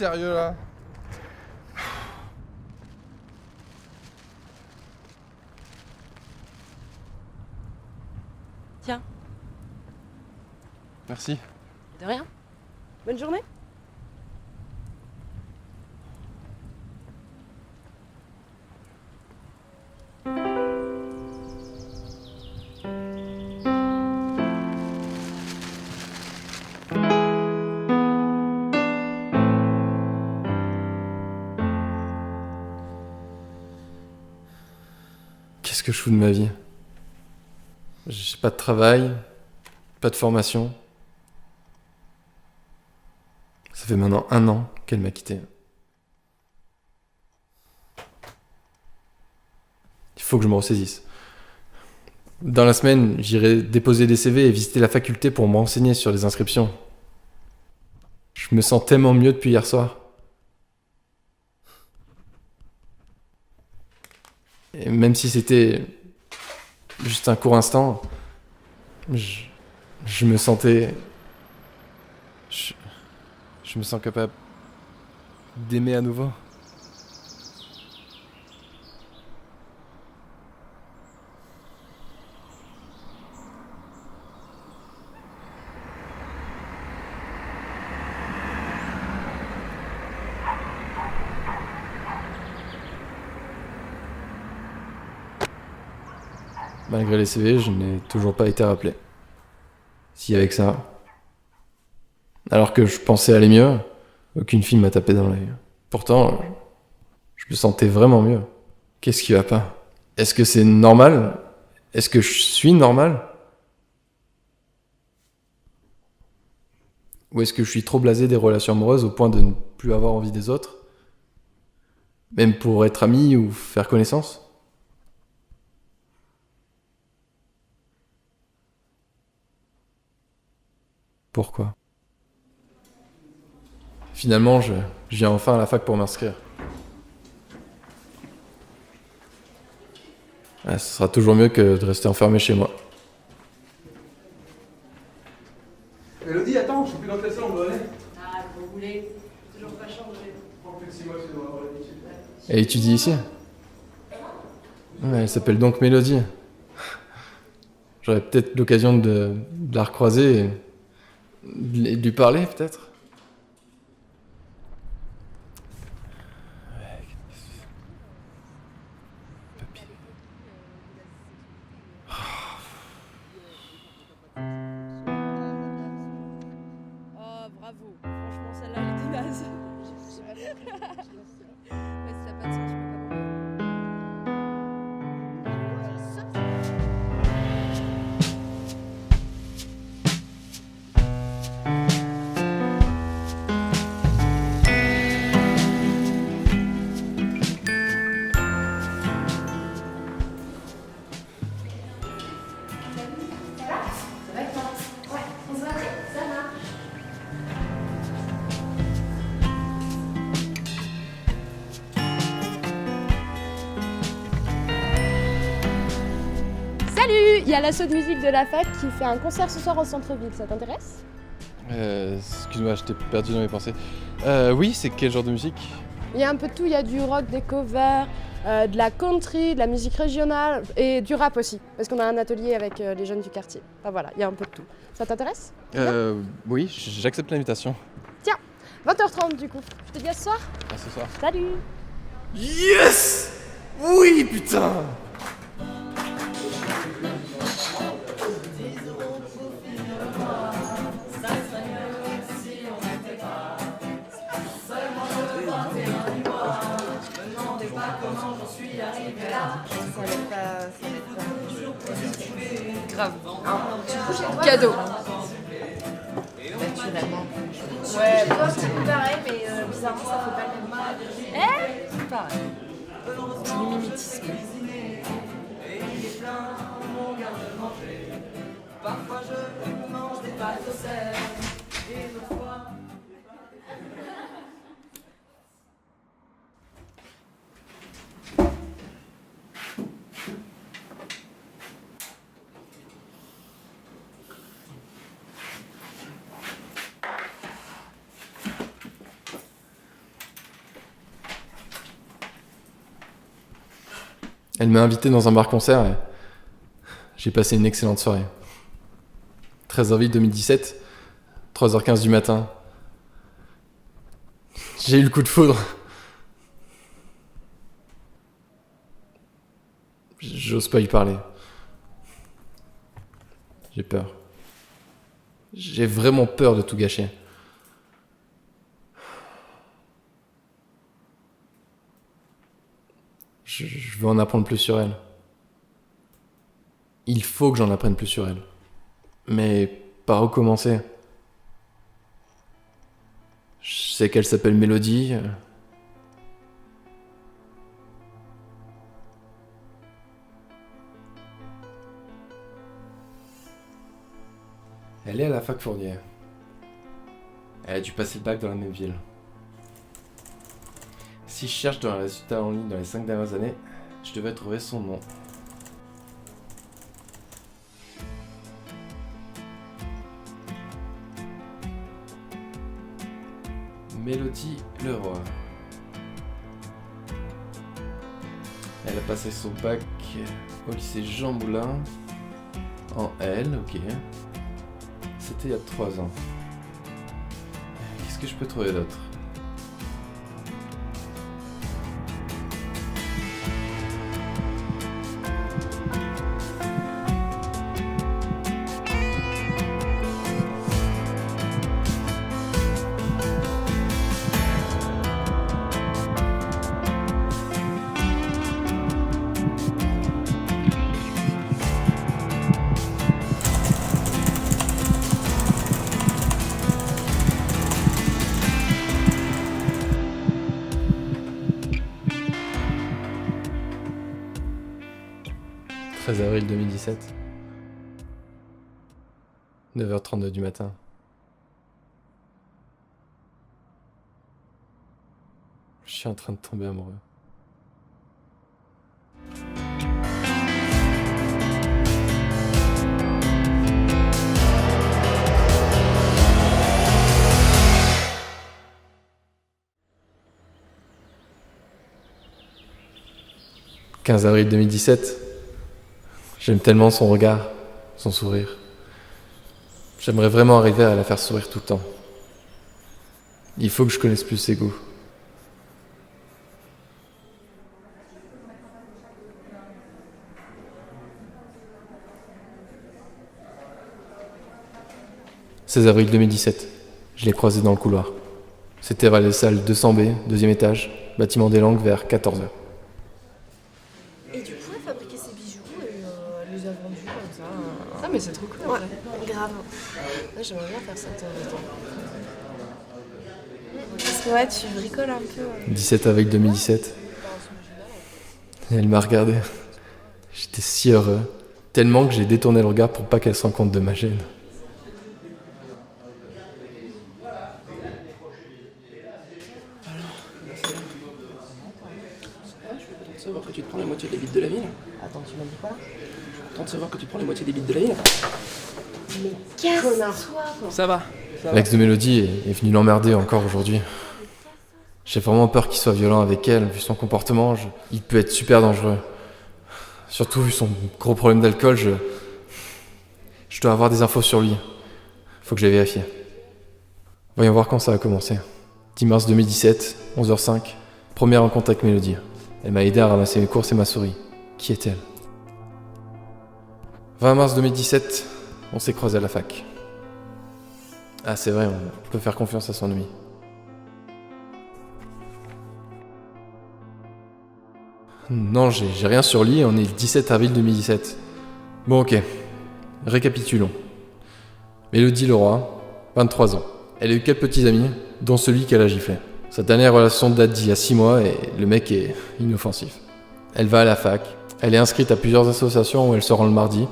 sérieux là? Tiens. Merci. De rien. Bonne journée. Qu'est-ce que je fous de ma vie? J'ai pas de travail, pas de formation. Ça fait maintenant 1 an qu'elle m'a quitté. Il faut que je me ressaisisse. Dans la semaine, j'irai déposer des CV et visiter la faculté pour me renseigner sur les inscriptions. Je me sens tellement mieux depuis hier soir. Et même si c'était juste un court instant, je me sentais... Je me sens capable d'aimer à nouveau. Malgré les CV, je n'ai toujours pas été rappelé. Si avec ça... Alors que je pensais aller mieux, aucune fille m'a tapé dans l'œil. Pourtant, je me sentais vraiment mieux. Qu'est-ce qui va pas? Est-ce que c'est normal? Est-ce que je suis normal? Ou est-ce que je suis trop blasé des relations amoureuses au point de ne plus avoir envie des autres? Même pour être ami ou faire connaissance? Pourquoi? Finalement, je viens enfin à la fac pour m'inscrire. Ah, ce sera toujours mieux que de rester enfermé chez moi. Elodie, attends, je suis plus dans ta salle, on doit aller. Ah, vous voulez toujours pas changer. Elle étudie ici? Ouais, elle s'appelle donc Mélodie. J'aurais peut-être l'occasion de la recroiser et de lui parler, peut-être. Oh, bravo. Franchement, celle-là, elle était naze. Mais si t'as pas de sens, tu peux pas mourir. Salut, il y a l'assaut de musique de la fac qui fait un concert ce soir au centre-ville, ça t'intéresse? Excuse-moi, je t'ai perdu dans mes pensées. Oui, c'est quel genre de musique? Il y a un peu de tout, il y a du rock, des covers, de la country, de la musique régionale et du rap aussi, parce qu'on a un atelier avec les jeunes du quartier. Enfin voilà, il y a un peu de tout. Ça t'intéresse? Oui, j'accepte l'invitation. 20h30 du coup. Je te dis à ce soir. À ce soir. Salut. Yes! Oui, putain! Grave. Cadeau. Naturellement. Ouais, toi un petit peu pareil, mais bizarrement ça fait pas le même. C'est pareil. C'est du mimétisme. Elle m'a invité dans un bar-concert et j'ai passé une excellente soirée. 13 avril 2017, 3h15 du matin. J'ai eu le coup de foudre. J'ose pas y parler. J'ai peur. J'ai vraiment peur de tout gâcher. Je veux en apprendre plus sur elle. Il faut que j'en apprenne plus sur elle. Mais par où commencer? Je sais qu'elle s'appelle Mélodie. Elle est à la fac Fournier. Elle a dû passer le bac dans la même ville. Si je cherche dans les résultats en ligne dans les 5 dernières années, je devais trouver son nom. Mélodie Leroy. Elle a passé son bac au lycée Jean Moulin en L, ok. C'était il y a 3 ans. Qu'est-ce que je peux trouver d'autre? « 13 avril 2017, 9h32 du matin. Je suis en train de tomber amoureux. « 15 avril 2017. J'aime tellement son regard, son sourire. J'aimerais vraiment arriver à la faire sourire tout le temps. Il faut que je connaisse plus ses goûts. « 16 avril 2017. Je l'ai croisé dans le couloir. C'était vers les salles 200B, 2e étage, bâtiment des Langues, vers 14h. Et du coup, elle fabriquait ses bijoux et elle les a vendus comme ça. Ah, mais c'est trop cool. Ouais, en vrai. grave. Ouais, j'aimerais bien faire ça de temps en temps. Parce que ouais, tu bricoles un peu. 17 avril 2017. Et elle m'a regardé. J'étais si heureux. Tellement que j'ai détourné le regard pour pas qu'elle se rende compte de ma gêne. De savoir que tu te prends la moitié des bites de la ville. Attends, tu m'as dit quoi? Content de savoir que tu te prends la moitié des bites de la ville. Casse-toi. Ça va. L'ex de Mélodie est venu l'emmerder encore aujourd'hui. J'ai vraiment peur qu'il soit violent avec elle, vu son comportement. Il peut être super dangereux. Surtout vu son gros problème d'alcool, je dois avoir des infos sur lui. Faut que je les vérifie. Voyons voir quand ça a commencé. 10 mars 2017, 11h05. Première rencontre avec Mélodie. Elle m'a aidé à ramasser mes courses et ma souris. Qui est-elle? 20 mars 2017, on s'est croisés à la fac. Ah, c'est vrai, on peut faire confiance à son ami. Non, j'ai rien sur lui, on est le 17 avril 2017. Bon, ok. Récapitulons. Mélodie Leroy, 23 ans. Elle a eu 4 petits amis, dont celui qu'elle a giflé. Sa dernière relation date d'il y a 6 mois et le mec est inoffensif. Elle va à la fac, elle est inscrite à plusieurs associations où elle se rend le mardi,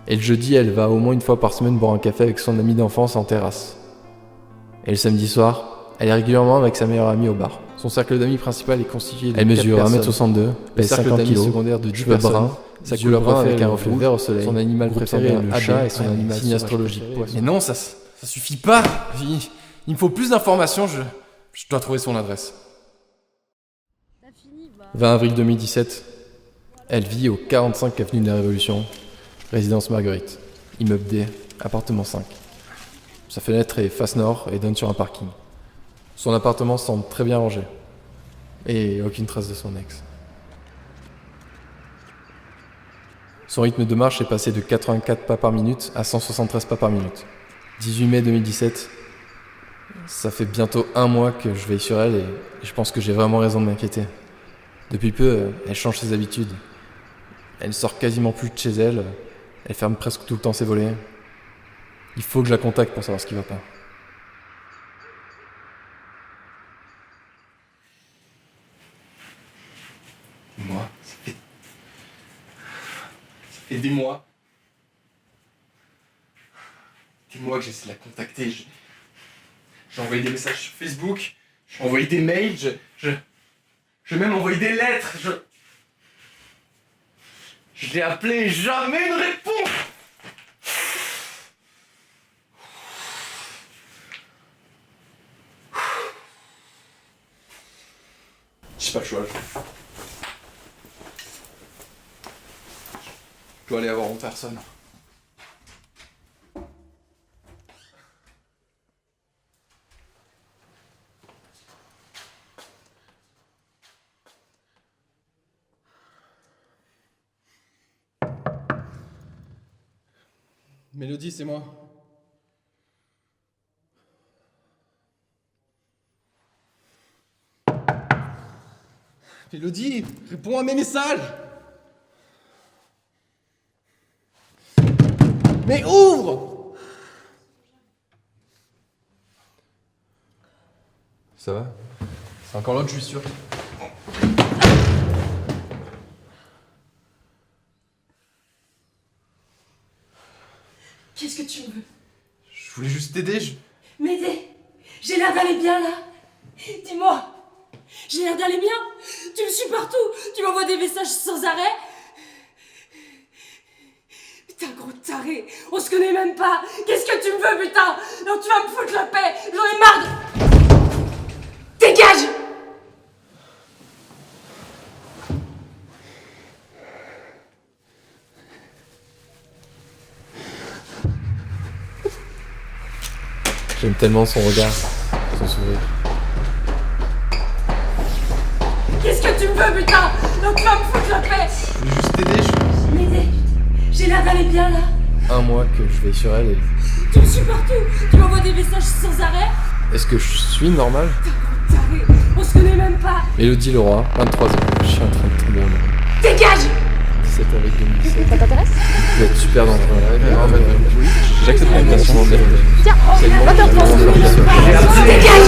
et le jeudi elle va au moins une fois par semaine boire un café avec son ami d'enfance en terrasse. Et le samedi soir, elle est régulièrement avec sa meilleure amie au bar. Son cercle d'amis principal est constitué de 4 personnes. Elle mesure 1m62, pèse 50 kg, secondaire de 10 personnes, brun, sa couleur préférée avec un reflet vert au soleil, son animal préféré le chat et son animal signe astrologique. Mais non, ça suffit pas. Il me faut plus d'informations, je dois trouver son adresse. 20 avril 2017, Elle vit au 45 avenue de la Révolution, résidence Marguerite, immeuble D, appartement 5. Sa fenêtre est face nord et donne sur un parking. Son appartement semble très bien rangé. Et aucune trace de son ex. Son rythme de marche est passé de 84 pas par minute à 173 pas par minute. 18 mai 2017, ça fait bientôt un mois que je veille sur elle et je pense que j'ai vraiment raison de m'inquiéter. Depuis peu, elle change ses habitudes. Elle sort quasiment plus de chez elle, elle ferme presque tout le temps ses volets. Il faut que je la contacte pour savoir ce qui va pas. Moi, ça fait des mois. Des mois que j'essaie de la contacter. J'ai envoyé des messages sur Facebook, j'ai envoyé des mails, j'ai même envoyé des lettres. Je l'ai appelé et jamais une réponse. J'ai pas le choix. Je dois aller avoir en personne. Mélodie, c'est moi. Mélodie, réponds à mes messages. Mais ouvre! Ça va? C'est encore l'autre, je suis sûr. Qu'est-ce que tu veux? Je voulais juste t'aider, M'aider? J'ai l'air d'aller bien là? Dis-moi! J'ai l'air d'aller bien? Tu me suis partout! Tu m'envoies des messages sans arrêt? Putain, gros taré! On se connaît même pas! Qu'est-ce que tu me veux, putain? Non, tu vas me foutre la paix! J'en ai marre de... Dégage! J'aime tellement son regard, son sourire. Qu'est-ce que tu me veux, putain? Non, tu vas me foutre la paix! Je voulais juste t'aider, M'aider? J'ai l'air d'aller bien là? Un mois que je veille sur elle et... Tu me suis partout! Tu m'envoies des messages sans arrêt? Est-ce que je suis normal? Putain, gros taré! On se connaît même pas! Mélodie Leroy, 23 ans, je suis en train de tomber en amour. Dégage! 17 avec 2017. Ça t'intéresse? Vous êtes super dangereux. J'accepte l'invitation. Tiens, va te reprendre. Dégage!